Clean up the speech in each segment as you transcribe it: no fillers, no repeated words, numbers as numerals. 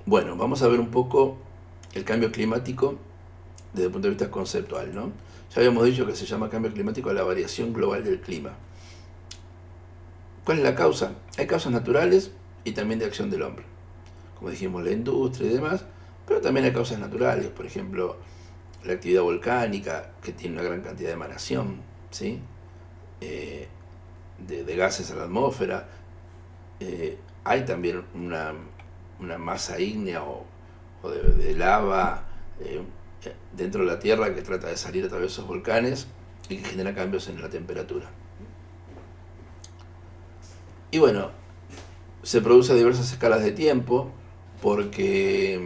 Bueno, vamos a ver un poco el cambio climático desde el punto de vista conceptual, ¿no? Ya habíamos dicho que se llama cambio climático a la variación global del clima. ¿Cuál es la causa? Hay causas naturales y también de acción del hombre. Como dijimos, la industria y demás, pero también hay causas naturales, por ejemplo, la actividad volcánica, que tiene una gran cantidad de emanación, ¿sí? Eh, de gases a la atmósfera. Hay también una masa ígnea o de lava eh, dentro de la Tierra que trata de salir a través de esos volcanes y que genera cambios en la temperatura. Y bueno, se produce a diversas escalas de tiempo porque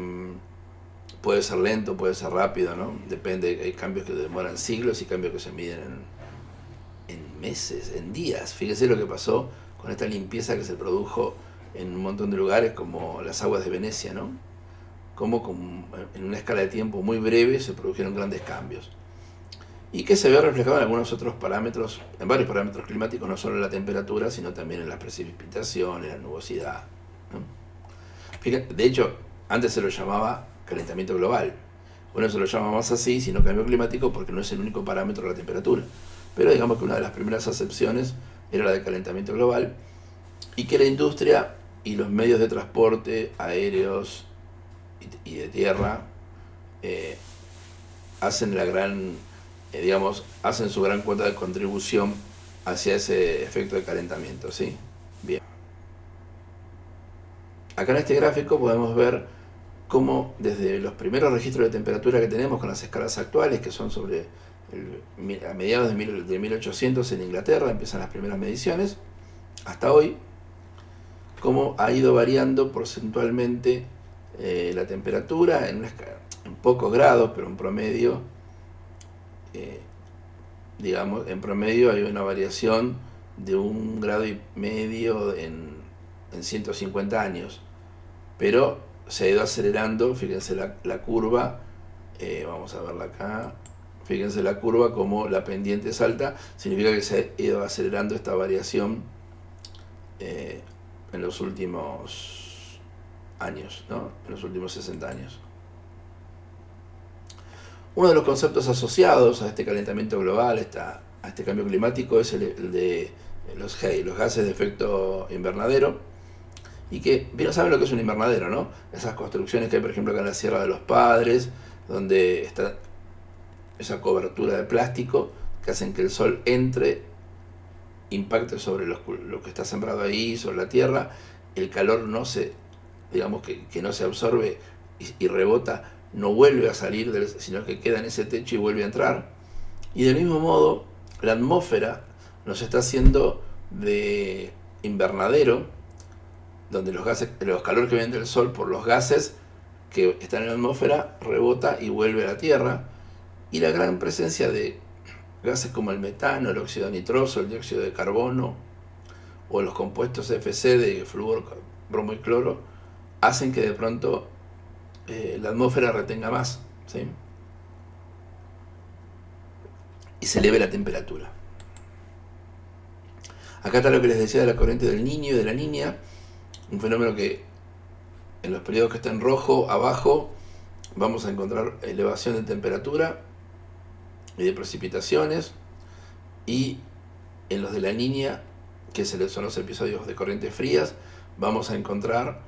puede ser lento, puede ser rápido, ¿no? Depende, hay cambios que demoran siglos y cambios que se miden en meses, en días. Fíjese lo que pasó con esta limpieza que se produjo en un montón de lugares como las aguas de Venecia, ¿no? Como en una escala de tiempo muy breve se produjeron grandes cambios. Y que se ve reflejado en algunos otros parámetros, en varios parámetros climáticos, no solo en la temperatura, sino también en las precipitaciones, la nubosidad, ¿no? Fíjate, de hecho, antes se lo llamaba calentamiento global. Bueno, se lo llama más así, sino cambio climático, porque no es el único parámetro de la temperatura. Pero digamos que una de las primeras acepciones era la de calentamiento global, y que la industria y los medios de transporte aéreos y de tierra eh, hacen la gran, hacen su gran cuota de contribución hacia ese efecto de calentamiento, ¿sí? Bien. Acá en este gráfico podemos ver cómo desde los primeros registros de temperatura que tenemos con las escalas actuales, que son a mediados de 1800 en Inglaterra, empiezan las primeras mediciones, hasta hoy, cómo ha ido variando porcentualmente la temperatura en pocos grados, pero en promedio, en promedio hay una variación de 1,5 grados en 150 años, pero se ha ido acelerando. Fíjense la curva, vamos a verla acá, fíjense la curva como la pendiente es alta, significa que se ha ido acelerando esta variación en los últimos años, ¿no? En los últimos 60 años. Uno de los conceptos asociados a este calentamiento global, a este cambio climático, es el de los gases de efecto invernadero. Y que, bien saben lo que es un invernadero, ¿no? Esas construcciones que hay, por ejemplo, acá en la Sierra de los Padres, donde está esa cobertura de plástico que hacen que el sol entre, impacte sobre lo que está sembrado ahí, sobre la tierra, el calor no se, digamos que no se absorbe y rebota, no vuelve a salir, sino que queda en ese techo y vuelve a entrar. Y del mismo modo, la atmósfera nos está haciendo de invernadero, donde los calores que vienen del sol por los gases que están en la atmósfera rebota y vuelve a la Tierra, y la gran presencia de gases como el metano, el óxido nitroso, el dióxido de carbono o los compuestos CFC de flúor, bromo y cloro hacen que de pronto la atmósfera retenga más, ¿sí? Y se eleve la temperatura. Acá está lo que les decía de la corriente del Niño y de la Niña, un fenómeno que en los periodos que está en rojo abajo vamos a encontrar elevación de temperatura y de precipitaciones, y en los de la Niña, que son los episodios de corrientes frías, vamos a encontrar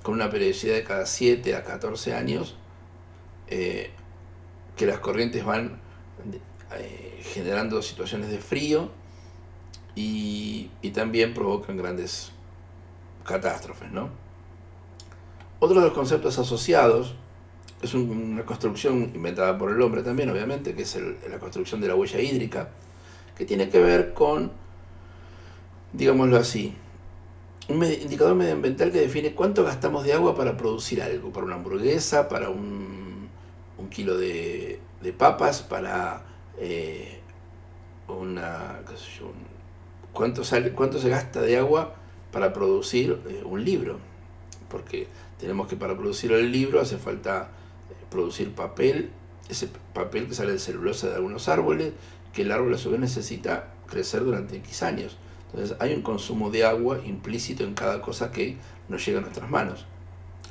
con una periodicidad de cada 7 a 14 años que las corrientes van generando situaciones de frío y también provocan grandes catástrofes, ¿no? Otro de los conceptos asociados es una construcción inventada por el hombre también, obviamente, que es la construcción de la huella hídrica, que tiene que ver con, digámoslo así, un indicador medioambiental que define cuánto gastamos de agua para producir algo, para una hamburguesa, para un kilo de papas, para cuánto se gasta de agua para producir un libro, porque tenemos que para producir el libro hace falta producir papel, ese papel que sale de celulosa de algunos árboles, que el árbol a su vez necesita crecer durante X años. Entonces hay un consumo de agua implícito en cada cosa que nos llega a nuestras manos.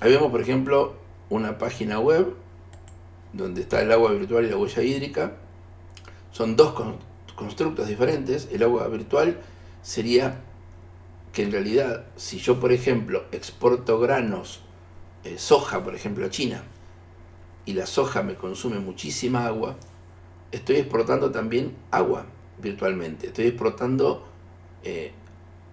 Ahí vemos, por ejemplo, una página web donde está el agua virtual y la huella hídrica. Son dos constructos diferentes. El agua virtual sería que en realidad, si yo, por ejemplo, exporto granos, soja, por ejemplo, a China, y la soja me consume muchísima agua, estoy exportando también agua virtualmente. Estoy exportando,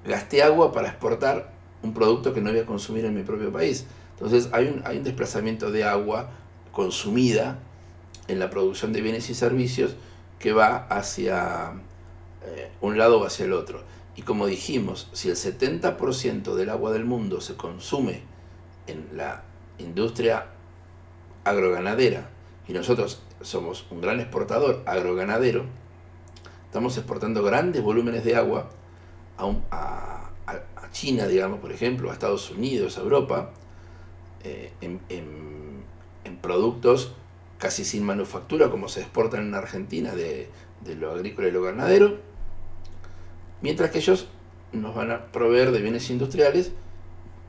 gasté agua para exportar un producto que no voy a consumir en mi propio país. Entonces hay un desplazamiento de agua consumida en la producción de bienes y servicios que va hacia un lado o hacia el otro. Y como dijimos, si el 70% del agua del mundo se consume en la industria agroganadera y nosotros somos un gran exportador agroganadero, estamos exportando grandes volúmenes de agua a China, digamos, por ejemplo, a Estados Unidos, a Europa, en productos casi sin manufactura, como se exportan en Argentina de lo agrícola y lo ganadero, mientras que ellos nos van a proveer de bienes industriales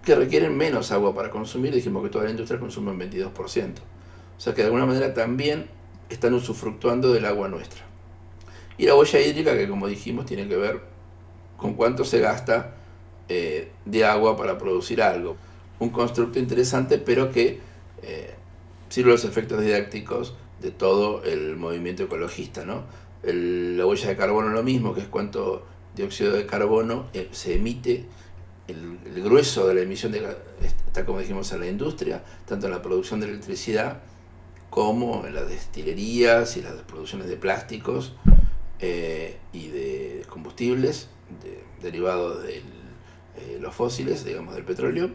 que requieren menos agua para consumir. Dijimos que toda la industria consume un 22%. O sea que de alguna manera también están usufructuando del agua nuestra. Y la huella hídrica, que como dijimos, tiene que ver con cuánto se gasta de agua para producir algo. Un constructo interesante, pero que sirve los efectos didácticos de todo el movimiento ecologista, ¿no? La huella de carbono lo mismo, que es cuánto dióxido de carbono se emite. El grueso de la emisión está, como dijimos, en la industria, tanto en la producción de electricidad como en las destilerías y las producciones de plásticos y de combustibles derivados de los fósiles, digamos, del petróleo.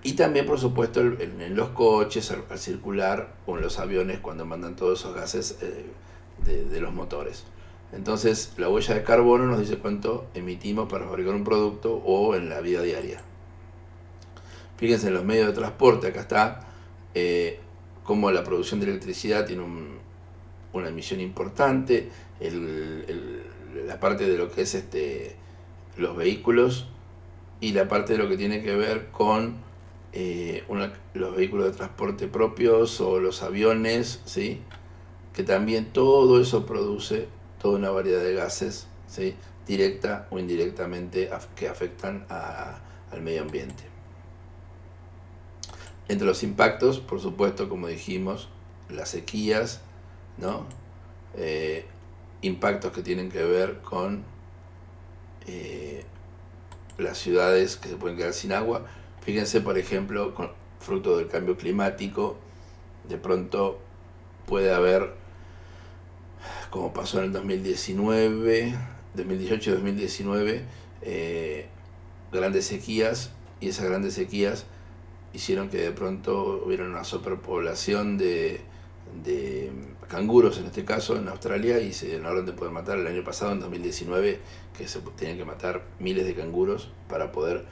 Y también, por supuesto, en los coches, al circular, o en los aviones, cuando mandan todos esos gases de los motores. Entonces, la huella de carbono nos dice cuánto emitimos para fabricar un producto o en la vida diaria. Fíjense en los medios de transporte, acá está cómo la producción de electricidad tiene una emisión importante, la parte de lo que es los vehículos y la parte de lo que tiene que ver con los vehículos de transporte propios o los aviones, ¿sí? Que también todo eso produce toda una variedad de gases, ¿sí? Directa o indirectamente, que afectan al medio ambiente. Entre los impactos, por supuesto, como dijimos, las sequías, ¿no? Impactos que tienen que ver con las ciudades que se pueden quedar sin agua. Fíjense, por ejemplo, fruto del cambio climático, de pronto puede haber, como pasó en el 2019, 2018 y 2019, grandes sequías, y esas grandes sequías hicieron que de pronto hubiera una superpoblación de canguros, en este caso en Australia, y se llenaron de poder matar. El año pasado, en 2019, que se tenían que matar miles de canguros para poder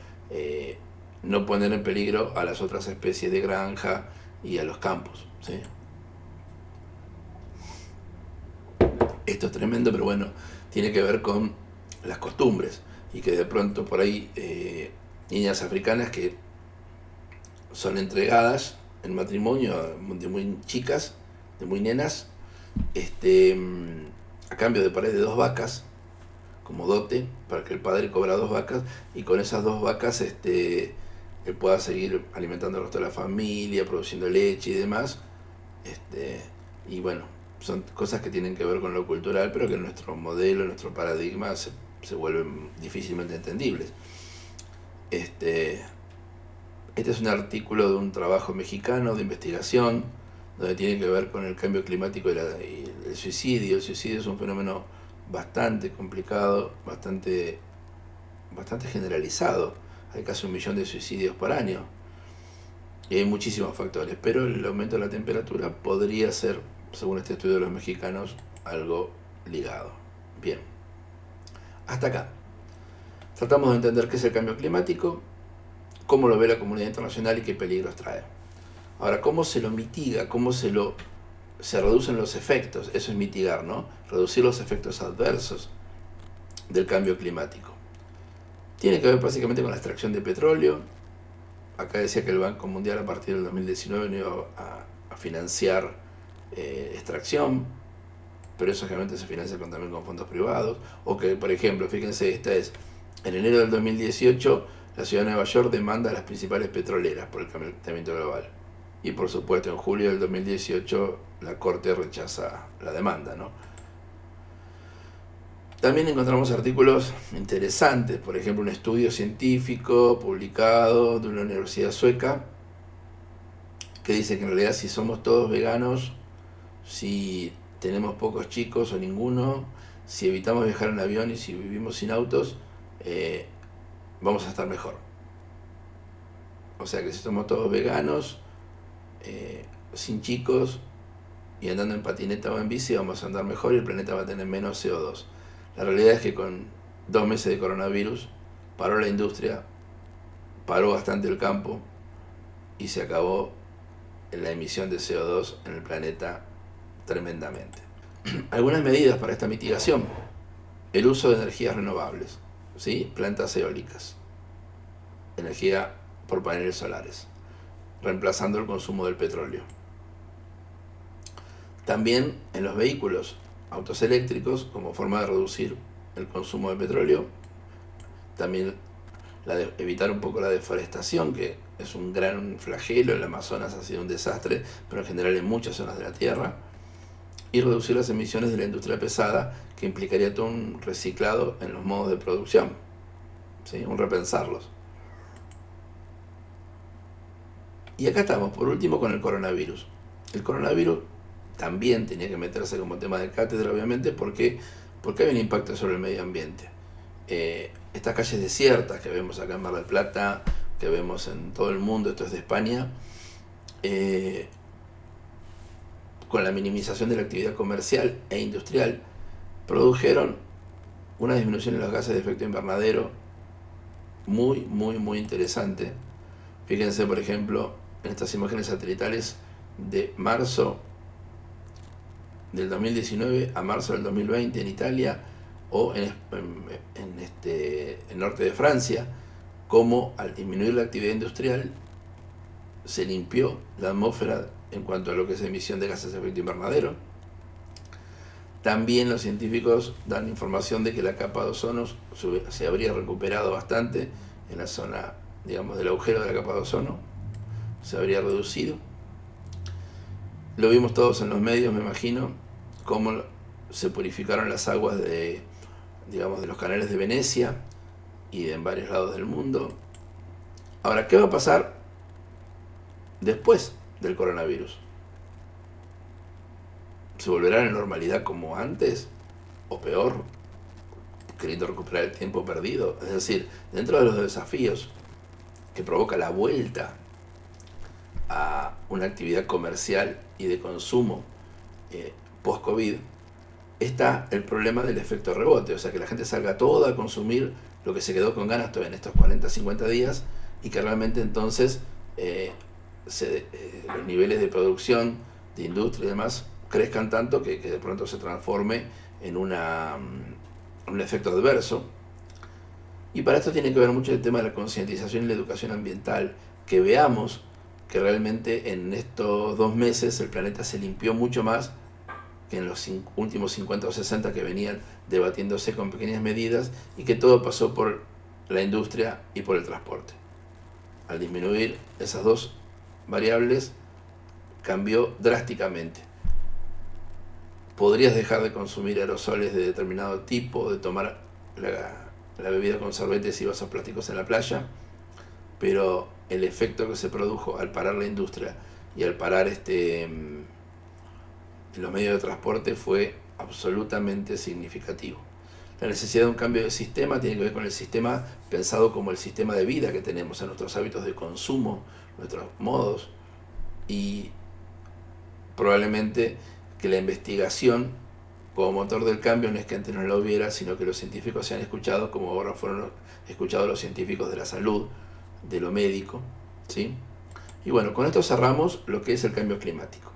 no poner en peligro a las otras especies de granja y a los campos, ¿sí? Esto es tremendo, pero bueno, tiene que ver con las costumbres, y que de pronto por ahí niñas africanas que son entregadas en matrimonio de muy chicas, de muy nenas, a cambio de por ahí de 2 vacas como dote, para que el padre cobra 2 vacas, y con esas 2 vacas él pueda seguir alimentando al resto de la familia, produciendo leche y demás. Y bueno, son cosas que tienen que ver con lo cultural, pero que en nuestro modelo, en nuestro paradigma se vuelven difícilmente entendibles. Este es un artículo de un trabajo mexicano de investigación, donde tiene que ver con el cambio climático y el suicidio. El suicidio es un fenómeno bastante complicado, bastante generalizado. Hay casi 1 millón de suicidios por año. Y hay muchísimos factores, pero el aumento de la temperatura podría ser, según este estudio de los mexicanos, algo ligado. Bien, hasta acá. Tratamos de entender qué es el cambio climático, cómo lo ve la comunidad internacional y qué peligros trae. Ahora, ¿cómo se lo mitiga? ¿Cómo se reducen los efectos? Eso es mitigar, ¿no? Reducir los efectos adversos del cambio climático. Tiene que ver básicamente con la extracción de petróleo, acá decía que el Banco Mundial a partir del 2019 no iba a financiar extracción, pero eso generalmente se financia también con fondos privados. O que, por ejemplo, fíjense, en enero del 2018 la ciudad de Nueva York demanda a las principales petroleras por el calentamiento global. Y por supuesto en julio del 2018 la Corte rechaza la demanda, ¿no? También encontramos artículos interesantes, por ejemplo un estudio científico publicado de una universidad sueca que dice que en realidad si somos todos veganos, si tenemos pocos chicos o ninguno, si evitamos viajar en avión y si vivimos sin autos, vamos a estar mejor. O sea que si somos todos veganos, sin chicos y andando en patineta o en bici, vamos a andar mejor y el planeta va a tener menos CO2. La realidad es que con 2 meses de coronavirus paró la industria, paró bastante el campo y se acabó la emisión de CO2 en el planeta tremendamente. Algunas medidas para esta mitigación: el uso de energías renovables, ¿sí? Plantas eólicas, energía por paneles solares, reemplazando el consumo del petróleo. También en los vehículos, autos eléctricos, como forma de reducir el consumo de petróleo. También evitar un poco la deforestación, que es un gran flagelo. El Amazonas ha sido un desastre, pero en general en muchas zonas de la Tierra. Y reducir las emisiones de la industria pesada, que implicaría todo un reciclado en los modos de producción, ¿sí? Un repensarlos. Y acá estamos, por último, con el coronavirus. El coronavirus también tenía que meterse como tema de cátedra, obviamente, porque hay un impacto sobre el medio ambiente. Estas calles desiertas que vemos acá en Mar del Plata, que vemos en todo el mundo, esto es de España, con la minimización de la actividad comercial e industrial, produjeron una disminución en los gases de efecto invernadero muy, muy, muy interesante. Fíjense, por ejemplo, en estas imágenes satelitales de marzo del 2019 a marzo del 2020 en Italia o en el norte de Francia, cómo al disminuir la actividad industrial se limpió la atmósfera en cuanto a lo que es emisión de gases de efecto invernadero. También los científicos dan información de que la capa de ozono se habría recuperado bastante en la zona, digamos, del agujero de la capa de ozono, se habría reducido. Lo vimos todos en los medios, me imagino, cómo se purificaron las aguas de los canales de Venecia y en varios lados del mundo. Ahora, ¿qué va a pasar después del coronavirus? ¿Se volverá a la normalidad como antes? ¿O peor? Queriendo recuperar el tiempo perdido. Es decir, dentro de los desafíos que provoca la vuelta a una actividad comercial y de consumo post-COVID, está el problema del efecto rebote. O sea, que la gente salga toda a consumir lo que se quedó con ganas en estos 40, 50 días y que realmente entonces los niveles de producción, de industria y demás crezcan tanto que de pronto se transforme en un efecto adverso. Y para esto tiene que ver mucho el tema de la concientización y la educación ambiental, que veamos que realmente en estos 2 meses el planeta se limpió mucho más que en los últimos 50 o 60 que venían debatiéndose con pequeñas medidas, y que todo pasó por la industria y por el transporte. Al disminuir esas dos variables, cambió drásticamente. Podrías dejar de consumir aerosoles de determinado tipo, de tomar la bebida con sorbetes y vasos plásticos en la playa, pero el efecto que se produjo al parar la industria y al parar los medios de transporte fue absolutamente significativo. La necesidad de un cambio de sistema tiene que ver con el sistema pensado como el sistema de vida que tenemos, en nuestros hábitos de consumo, nuestros modos, y probablemente que la investigación como motor del cambio no es que antes no la hubiera, sino que los científicos se han escuchado como ahora fueron escuchados los científicos de la salud, de lo médico, ¿sí? Y bueno, con esto cerramos lo que es el cambio climático.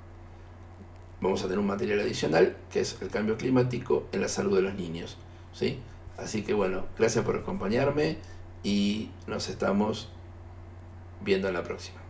Vamos a tener un material adicional que es el cambio climático en la salud de los niños, ¿sí? Así que bueno, gracias por acompañarme y nos estamos viendo en la próxima.